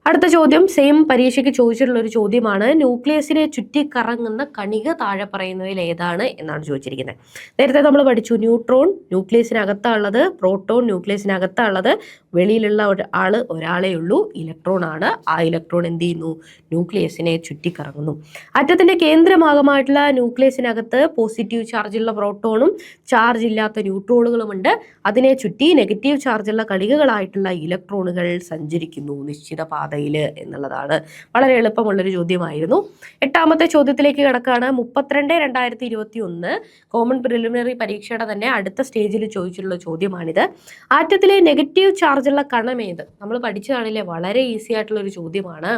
അടുത്ത ചോദ്യം സെയിം പരീക്ഷയ്ക്ക് ചോദിച്ചിട്ടുള്ള ഒരു ചോദ്യമാണ്. ന്യൂക്ലിയസിനെ ചുറ്റിക്കറങ്ങുന്ന കണിക താഴെ പറയുന്നതിൽ ഏതാണ് എന്നാണ് ചോദിച്ചിരിക്കുന്നത്. നേരത്തെ നമ്മൾ പഠിച്ചു, ന്യൂട്രോൺ ന്യൂക്ലിയസിനകത്താണുള്ളത്, പ്രോട്ടോൺ ന്യൂക്ലിയസിനകത്താണുള്ളത്, വെളിയിലുള്ള ഒരാളേ ഉള്ളൂ, ഇലക്ട്രോൺ ആണ്. ആ ഇലക്ട്രോൺ എന്ത് ചെയ്യുന്നു, ന്യൂക്ലിയസിനെ ചുറ്റിക്കറങ്ങുന്നു. ആറ്റത്തിന്റെ കേന്ദ്രഭാഗമായിട്ടുള്ള ന്യൂക്ലിയസിനകത്ത് പോസിറ്റീവ് ചാർജുള്ള പ്രോട്ടോണും ചാർജ് ഇല്ലാത്ത ന്യൂട്രോണുകളുമുണ്ട്. അതിനെ ചുറ്റി നെഗറ്റീവ് ചാർജുള്ള കണികകളായിട്ടുള്ള ഇലക്ട്രോണുകൾ സഞ്ചരിക്കുന്നു നിശ്ചിത പാതയിൽ എന്നുള്ളതാണ്. വളരെ എളുപ്പമുള്ളൊരു ചോദ്യമായിരുന്നു. 8ാമത്തെ ചോദ്യത്തിലേക്ക് കിടക്കുകയാണ്. 32/2021 കോമൺ പ്രിലിമിനറി പരീക്ഷയുടെ തന്നെ അടുത്ത സ്റ്റേജിൽ ചോദിച്ചിട്ടുള്ള ചോദ്യമാണിത്. ആറ്റത്തിലെ നെഗറ്റീവ് ചാർജുള്ള കണം ഏത്? നമ്മൾ പഠിച്ചതാണില്ലേ, വളരെ ഈസി ആയിട്ടുള്ള ഒരു ചോദ്യമാണ്.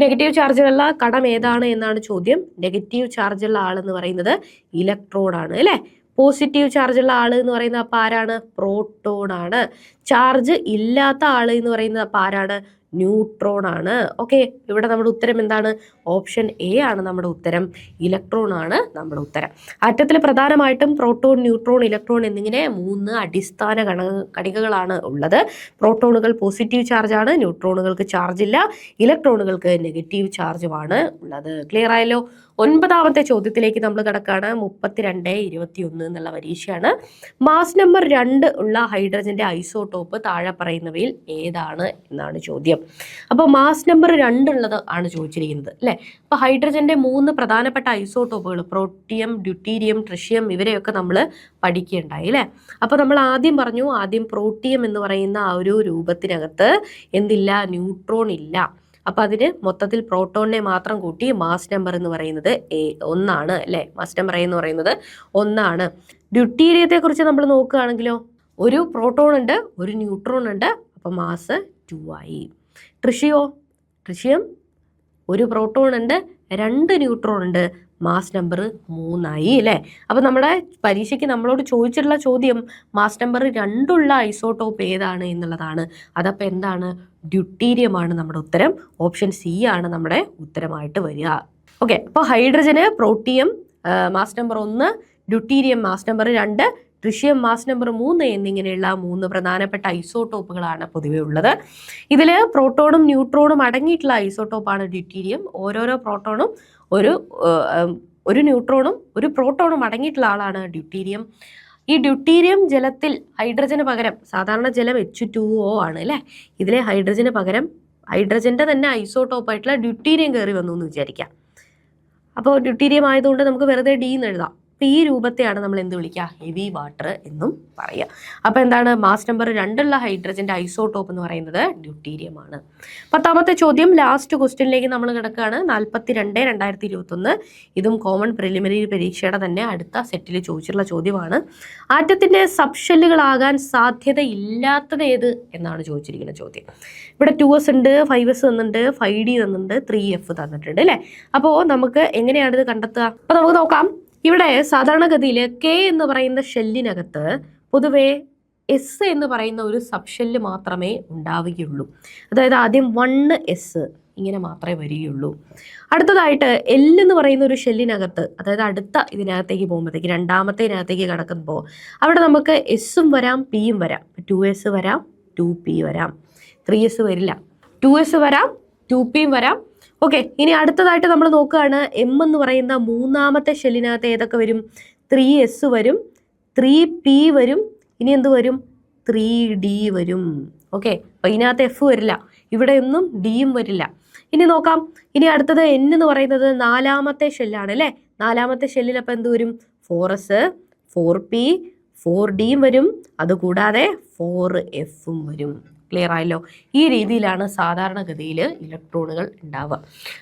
നെഗറ്റീവ് ചാർജുള്ള കണം ഏതാണ് എന്നാണ് ചോദ്യം. നെഗറ്റീവ് ചാർജുള്ള ആളെന്ന് പറയുന്നത് ഇലക്ട്രോൺ ആണ് അല്ലേ. പോസിറ്റീവ് ചാർജുള്ള ആൾ എന്ന് പറയുന്നത് അപ്പോൾ ആരാണ്? പ്രോട്ടോൺ ആണ്. ചാർജ് ഇല്ലാത്ത ആൾ എന്ന് പറയുന്നത് അപ്പോൾ ആരാണ്? ന്യൂട്രോൺ ആണ്. ഓക്കെ, ഇവിടെ നമ്മുടെ ഉത്തരം എന്താണ്? ഓപ്ഷൻ എ ആണ് നമ്മുടെ ഉത്തരം. ഇലക്ട്രോൺ ആണ് നമ്മുടെ ഉത്തരം. ആറ്റത്തിൽ പ്രധാനമായിട്ടും പ്രോട്ടോൺ, ന്യൂട്രോൺ, ഇലക്ട്രോൺ എന്നിങ്ങനെ 3 അടിസ്ഥാന കണികകളാണ് ഉള്ളത്. പ്രോട്ടോണുകൾ പോസിറ്റീവ് ചാർജാണ്, ന്യൂട്രോണുകൾക്ക് ചാർജ് ഇല്ല, ഇലക്ട്രോണുകൾക്ക് നെഗറ്റീവ് ചാർജുമാണ് ഉള്ളത്. ക്ലിയർ ആയല്ലോ? 9ാമത്തെ ചോദ്യത്തിലേക്ക് നമ്മൾ കിടക്കുകയാണ്. 32/21 എന്നുള്ള പരീക്ഷയാണ്. മാസ് നമ്പർ 2 ഉള്ള ഹൈഡ്രജന്റെ ഐസോടോപ്പ് താഴെ പറയുന്നവയിൽ ഏതാണ് എന്നാണ് ചോദ്യം. അപ്പോൾ മാസ് നമ്പർ 2 ഉള്ളത് ആണ് ചോദിച്ചിരിക്കുന്നത് അല്ലേ. അപ്പോൾ ഹൈഡ്രജന്റെ 3 പ്രധാനപ്പെട്ട ഐസോടോപ്പുകൾ പ്രോട്ടിയം, ഡ്യൂട്ടീരിയം, ട്രിഷ്യം ഇവരെയൊക്കെ നമ്മൾ പഠിക്കുകയുണ്ടായി അല്ലേ. അപ്പോൾ നമ്മൾ ആദ്യം പറഞ്ഞു, ആദ്യം പ്രോട്ടിയം എന്ന് പറയുന്ന ആ ഒരു രൂപത്തിനകത്ത് എന്തില്ല, ന്യൂട്രോൺ ഇല്ല. അപ്പോൾ അതിന് മൊത്തത്തിൽ പ്രോട്ടോണിനെ മാത്രം കൂട്ടി മാസ് നമ്പർ എന്ന് പറയുന്നത് 1 അല്ലേ. മാസ് നമ്പർ എന്ന് പറയുന്നത് 1. ഡ്യൂട്ടീരിയത്തെ കുറിച്ച് നമ്മൾ നോക്കുകയാണെങ്കിലോ, ഒരു പ്രോട്ടോൺ ഉണ്ട്, ഒരു ന്യൂട്രോൺ ഉണ്ട്, അപ്പോൾ മാസ് 2 ആയി. ട്രിഷ്യം ഒരു പ്രോട്ടോൺ ഉണ്ട്, 2 ന്യൂട്രോൺ ഉണ്ട്, മാസ് നമ്പർ 3 ആയി അല്ലേ. അപ്പോൾ നമ്മുടെ പരീക്ഷയ്ക്ക് നമ്മളോട് ചോദിച്ചിട്ടുള്ള ചോദ്യം മാസ് നമ്പർ 2 ഉള്ള ഐസോടോപ്പ് ഏതാണ് എന്നുള്ളതാണ്. അതപ്പോൾ എന്താണ്? ഡ്യൂട്ടീരിയമാണ് നമ്മുടെ ഉത്തരം. ഓപ്ഷൻ സി ആണ് നമ്മുടെ ഉത്തരമായിട്ട് വരിക. ഓക്കെ, അപ്പോൾ ഹൈഡ്രജന് protium mass number 1, deuterium mass number 2, tritium mass number 3 എന്നിങ്ങനെയുള്ള 3 പ്രധാനപ്പെട്ട ഐസോടോപ്പുകളാണ് പൊതുവെ ഉള്ളത്. ഇതിൽ പ്രോട്ടോണും ന്യൂട്രോണും അടങ്ങിയിട്ടുള്ള ഐസോടോപ്പാണ് ഡ്യൂട്ടീരിയം. ഓരോരോ പ്രോട്ടോണും ഒരു ന്യൂട്രോണും ഒരു പ്രോട്ടോണും അടങ്ങിയിട്ടുള്ള ആളാണ് ഡ്യൂട്ടീരിയം. ഈ ഡ്യൂട്ടീരിയം ജലത്തിൽ ഹൈഡ്രജന് പകരം, സാധാരണ ജലം H2O ആണ് അല്ലേ, ഇതിലെ ഹൈഡ്രജന് പകരം ഹൈഡ്രജന്റെ തന്നെ ഐസോടോപ്പായിട്ടുള്ള ഡ്യൂട്ടീരിയം കയറി വന്നു എന്ന് വിചാരിക്കാം. അപ്പോൾ ഡ്യൂട്ടീരിയം ആയതുകൊണ്ട് നമുക്ക് വെറുതെ D എന്ന് എഴുതാം. അപ്പോൾ ഈ രൂപത്തെയാണ് നമ്മൾ എന്ത് വിളിക്കുക? ഹെവി വാട്ടർ എന്നും പറയുക. അപ്പോൾ എന്താണ്? മാസ് നമ്പർ 2 ഉള്ള ഹൈഡ്രജന്റെ ഐസോടോപ്പ് എന്ന് പറയുന്നത് ഡ്യൂട്ടീരിയം ആണ്. 10ാമത്തെ ചോദ്യം, ലാസ്റ്റ് ക്വസ്റ്റ്യനിലേക്ക് നമ്മൾ കിടക്കുകയാണ്. 42/2021 ഇതും കോമൺ പ്രിലിമിനറി പരീക്ഷയുടെ തന്നെ അടുത്ത സെറ്റിൽ ചോദിച്ചിട്ടുള്ള ചോദ്യമാണ്. ആറ്റത്തിന്റെ സബ്ഷെല്ലുകളാകാൻ സാധ്യതയില്ലാത്തത് ഏത് എന്നാണ് ചോദിച്ചിരിക്കുന്ന ചോദ്യം. ഇവിടെ 2s ഉണ്ട്, 5s തന്നിട്ടുണ്ട്, 5d തന്നിട്ടുണ്ട്, 3f തന്നിട്ടുണ്ട് അല്ലേ. അപ്പോൾ നമുക്ക് എങ്ങനെയാണ് ഇത് കണ്ടെത്തുക? അപ്പോൾ നമുക്ക് നോക്കാം. ഇവിടെ സാധാരണഗതിയിൽ K എന്ന് പറയുന്ന ഷെല്ലിനകത്ത് പൊതുവേ S എന്ന് പറയുന്ന ഒരു സബ് ഷെല്ല് മാത്രമേ ഉണ്ടാവുകയുള്ളൂ. അതായത് ആദ്യം 1s ഇങ്ങനെ മാത്രമേ വരികയുള്ളൂ. അടുത്തതായിട്ട് L എന്ന് പറയുന്ന ഒരു ഷെല്ലിനകത്ത്, അതായത് അടുത്ത ഇതിനകത്തേക്ക് പോകുമ്പോഴത്തേക്ക്, രണ്ടാമത്തെ ഇതിനകത്തേക്ക് കിടക്കുമ്പോൾ അവിടെ നമുക്ക് എസ്സും വരാം, പിയും വരാം. 2s വരാം, 2p വരാം. 3s വരില്ല. 2s വരാം, 2pയും വരാം. ഓക്കെ, ഇനി അടുത്തതായിട്ട് നമ്മൾ നോക്കുകയാണ്. M എന്ന് പറയുന്ന 3ാമത്തെ ഷെല്ലിനകത്ത് ഏതൊക്കെ വരും? 3s വരും, 3p വരും, ഇനി എന്ത് വരും? 3d വരും. ഓക്കെ, അപ്പോൾ ഇതിനകത്ത് F വരില്ല, ഇവിടെ ഒന്നും Dയും വരില്ല. ഇനി നോക്കാം. ഇനി അടുത്തത് N എന്ന് പറയുന്നത് 4ാമത്തെ ഷെല്ലാണ് അല്ലേ. 4ാമത്തെ ഷെല്ലിൽ അപ്പോൾ എന്ത് വരും? 4s, 4p, 4dയും വരും, അതുകൂടാതെ 4fഉം വരും. ക്ലിയർ ആയല്ലോ? ഈ രീതിയിലാണ് സാധാരണഗതിയിൽ ഇലക്ട്രോണുകൾ ഉണ്ടാവുക.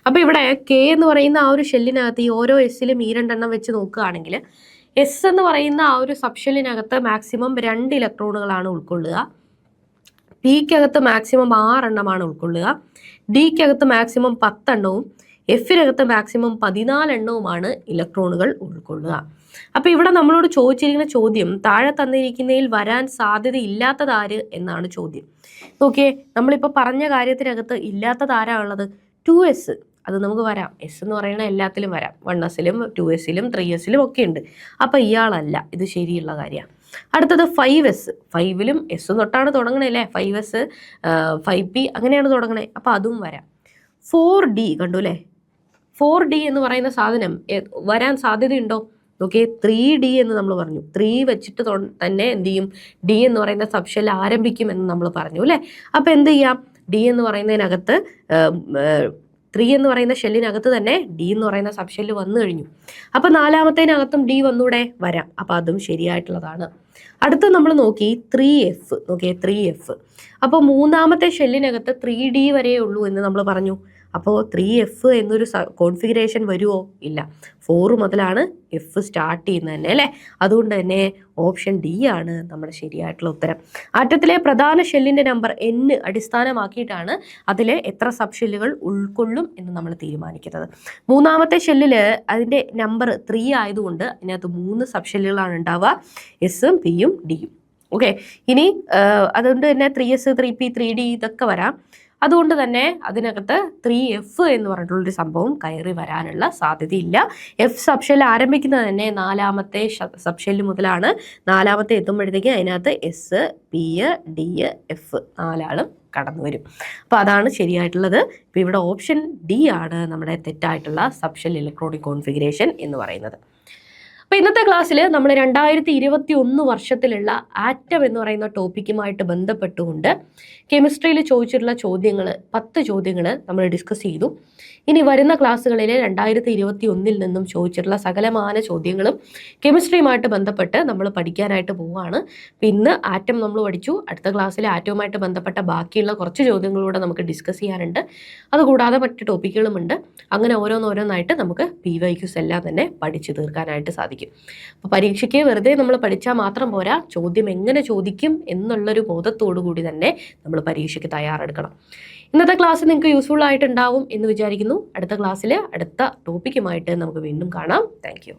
അപ്പോൾ ഇവിടെ K എന്ന് പറയുന്ന ആ ഒരു ഷെല്ലിനകത്ത് ഈ ഓരോ എസ്സിലും ഈ 2 എണ്ണം വെച്ച് നോക്കുകയാണെങ്കിൽ എസ് എന്ന് പറയുന്ന ആ ഒരു സബ്ഷെല്ലിനകത്ത് മാക്സിമം 2 ഇലക്ട്രോണുകളാണ് ഉൾക്കൊള്ളുക. പിക്കകത്ത് മാക്സിമം 6 എണ്ണമാണ് ഉൾക്കൊള്ളുക. ഡിക്കകത്ത് മാക്സിമം 10 എണ്ണവും എഫിനകത്ത് മാക്സിമം 14 എണ്ണവുമാണ് ഇലക്ട്രോണുകൾ ഉൾക്കൊള്ളുക. അപ്പൊ ഇവിടെ നമ്മളോട് ചോദിച്ചിരിക്കുന്ന ചോദ്യം താഴെ തന്നിരിക്കുന്നതിൽ വരാൻ സാധ്യതയില്ലാത്തത് ആര് എന്നാണ് ചോദ്യം. നോക്കിയേ, നമ്മളിപ്പോൾ പറഞ്ഞ കാര്യത്തിനകത്ത് ഇല്ലാത്തത് ആരാ ഉള്ളത്? 2s. അത് നമുക്ക് വരാം. എസ് എന്ന് പറയുന്ന എല്ലാത്തിലും വരാം. 1sലും 2sലും 3sലും ഒക്കെ ഉണ്ട്. അപ്പൊ ഇയാളല്ല, ഇത് ശരിയുള്ള കാര്യമാണ്. അടുത്തത് 5s. 5ലും എസ് തൊട്ടാണ് തുടങ്ങണേ അല്ലേ? 5s 5p അങ്ങനെയാണ് തുടങ്ങണേ. അപ്പൊ അതും വരാം. 4d കണ്ടു അല്ലേ? 4d എന്ന് പറയുന്ന സാധനം വരാൻ സാധ്യതയുണ്ടോ? ഓക്കെ, 3d എന്ന് നമ്മൾ പറഞ്ഞു. 3 വെച്ചിട്ട് തന്നെ എന്ത് ചെയ്യും? ഡി എന്ന് പറയുന്ന സബ്ഷെൽ ആരംഭിക്കും എന്ന് നമ്മൾ പറഞ്ഞു അല്ലേ? അപ്പൊ എന്ത് ചെയ്യാം? ഡി എന്ന് പറയുന്നതിനകത്ത് 3 എന്ന് പറയുന്ന ഷെല്ലിനകത്ത് തന്നെ ഡി എന്ന് പറയുന്ന സബ്ഷെല്ല് വന്നു കഴിഞ്ഞു. അപ്പൊ 4മത്തേനകത്തും ഡി വന്നൂടെ? വരാം. അപ്പൊ അതും ശരിയായിട്ടുള്ളതാണ്. അടുത്ത നമ്മൾ നോക്കി 3f. നോക്കിയേ, 3f. അപ്പോൾ 3മത്തെ ഷെല്ലിനകത്ത് 3d വരെ ഉള്ളൂ എന്ന് നമ്മൾ പറഞ്ഞു. അപ്പോൾ 3f എന്നൊരു കോൺഫിഗറേഷൻ വരുമോ? ഇല്ല. 4 മുതലാണ് എഫ് സ്റ്റാർട്ട് ചെയ്യുന്നത് തന്നെ അല്ലേ? അതുകൊണ്ട് തന്നെ ഓപ്ഷൻ ഡി ആണ് നമ്മുടെ ശരിയായിട്ടുള്ള ഉത്തരം. ആറ്റത്തിലെ പ്രധാന ഷെല്ലിന്റെ നമ്പർ n അടിസ്ഥാനമാക്കിയിട്ടാണ് അതിലെ എത്ര സബ് ഷെല്ലുകൾ ഉൾക്കൊള്ളും എന്ന് നമ്മൾ തീരുമാനിക്കുന്നത്. 3മത്തെ ഷെല്ലിൽ അതിന്റെ നമ്പർ 3 ആയതുകൊണ്ട് അതിനകത്ത് 3 സബ് ഷെല്ലുകളാണ് ഉണ്ടാവുക, എസും പിയും ഡിയും. ഓക്കെ, ഇനി അതുകൊണ്ട് തന്നെ 3s 3p 3d ഇതൊക്കെ വരാം. അതുകൊണ്ട് തന്നെ അതിനകത്ത് 3f എന്ന് പറഞ്ഞിട്ടുള്ളൊരു സംഭവം കയറി വരാനുള്ള സാധ്യതയില്ല. എഫ് സബ്ഷെൽ ആരംഭിക്കുന്നത് തന്നെ 4മത്തെ സബ്ഷെല്ല് മുതലാണ്. 4മത്തെ എത്തുമ്പോഴത്തേക്ക് അതിനകത്ത് എസ്, പി, ഡി, എഫ് 4 ആളും കടന്നു വരും. അപ്പോൾ അതാണ് ശരിയായിട്ടുള്ളത്. ഇപ്പോൾ ഇവിടെ ഓപ്ഷൻ ഡി ആണ് നമ്മുടെ തെറ്റായിട്ടുള്ള സബ്ഷെൽ ഇലക്ട്രോണിക് കോൺഫിഗറേഷൻ എന്ന് പറയുന്നത്. അപ്പോൾ ഇന്നത്തെ ക്ലാസ്സിൽ നമ്മൾ 2021 വർഷത്തിലുള്ള ആറ്റം എന്ന് പറയുന്ന ടോപ്പിക്കുമായിട്ട് ബന്ധപ്പെട്ടുകൊണ്ട് കെമിസ്ട്രിയിൽ ചോദിച്ചിട്ടുള്ള ചോദ്യങ്ങൾ 10 ചോദ്യങ്ങൾ നമ്മൾ ഡിസ്കസ് ചെയ്തു. ഇനി വരുന്ന ക്ലാസ്സുകളിൽ 2021 നിന്നും ചോദിച്ചിട്ടുള്ള സകലമാന ചോദ്യങ്ങളും കെമിസ്ട്രിയുമായിട്ട് ബന്ധപ്പെട്ട് നമ്മൾ പഠിക്കാനായിട്ട് പോവുകയാണ്. ഇന്ന് ആറ്റം നമ്മൾ പഠിച്ചു. അടുത്ത ക്ലാസ്സിൽ ആറ്റവുമായിട്ട് ബന്ധപ്പെട്ട ബാക്കിയുള്ള കുറച്ച് ചോദ്യങ്ങളൂടെ നമുക്ക് ഡിസ്കസ് ചെയ്യാനുണ്ട്. അതുകൂടാതെ മറ്റ് ടോപ്പിക്കുകളുമുണ്ട്. അങ്ങനെ ഓരോന്നോരോന്നായിട്ട് നമുക്ക് PYQs എല്ലാം തന്നെ പഠിച്ചു തീർക്കാനായിട്ട് സാധിക്കും. അപ്പോൾ പരീക്ഷയ്ക്ക് വെറുതെ നമ്മൾ പഠിച്ചാൽ മാത്രം പോരാ, ചോദ്യം എങ്ങനെ ചോദിക്കും എന്നുള്ളൊരു ബോധത്തോടു കൂടി തന്നെ നമ്മൾ പരീക്ഷയ്ക്ക് തയ്യാറെടുക്കണം. ഇന്നത്തെ ക്ലാസ് നിങ്ങൾക്ക് യൂസ്ഫുൾ ആയിട്ടുണ്ടാവും എന്ന് വിചാരിക്കുന്നു. അടുത്ത ക്ലാസ്സിൽ അടുത്ത ടോപ്പിക്കുമായിട്ട് നമുക്ക് വീണ്ടും കാണാം. Thank you.